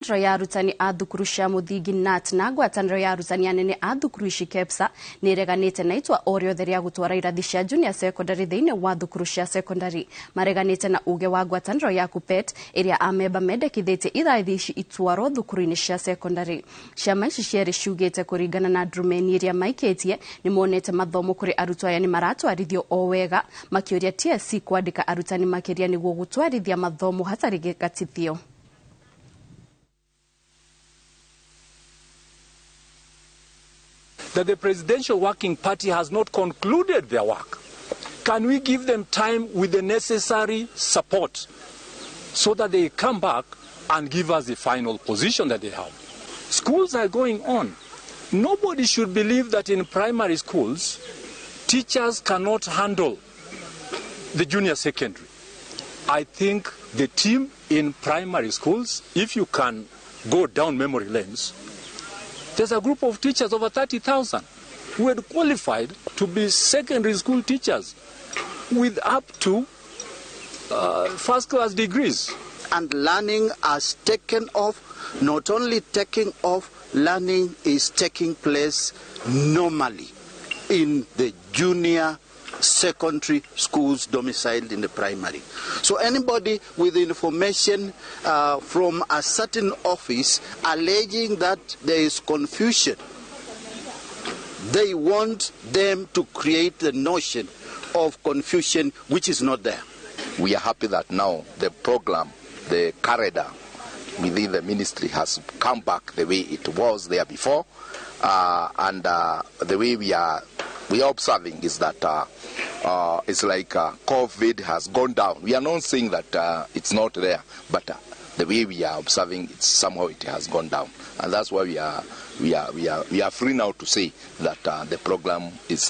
Ngwatanĩro ya arutani a thukuru cia mũthingi KNUT na ngwatanĩro ya arutani anene a thukuru ici KEPSA nĩ ireganĩte na itua o rĩothe rĩa gũtwara irathi cia njunia cekondarĩ thĩinĩ wa thukuru cia cekondarĩ. Mareganĩte na uge wa ngwatanĩro ya KUPPET ĩrĩa amemba mendekithĩtie irathi ici itwarwo thukuru-inĩ cia cekondarĩ. Ciama ici cierĩ ciugĩte kũringana na ndurumeni ĩrĩa maikĩtie nĩ monete mathomo kũrĩ arutwo aya nĩ maratwarithio o wega, makĩũria TSC kwandĩka arutani makĩria nĩguo gũtwarithia mathomo hatarĩ gĩgatithio. That the Presidential Working Party has not concluded their work. Can we give them time with the necessary support so that they come back and give us the final position that they have? Schools are going on. Nobody should believe that in primary schools, teachers cannot handle the junior secondary. I think the team in primary schools, if you can go down memory lanes, there's a group of teachers, over 30,000, who had qualified to be secondary school teachers with up to first-class degrees. And learning has taken off. Not only taking off, learning is taking place normally in the junior secondary schools domiciled in the primary. So anybody with information from a certain office alleging that there is confusion, they want them to create the notion of confusion which is not there. We are happy that now the program, the corridor within the ministry has come back the way it was there before, and the way we are observing is that it's like COVID has gone down. We are not saying that it's not there, but the way we are observing, somehow it has gone down, and that's why we are free now to say that the program is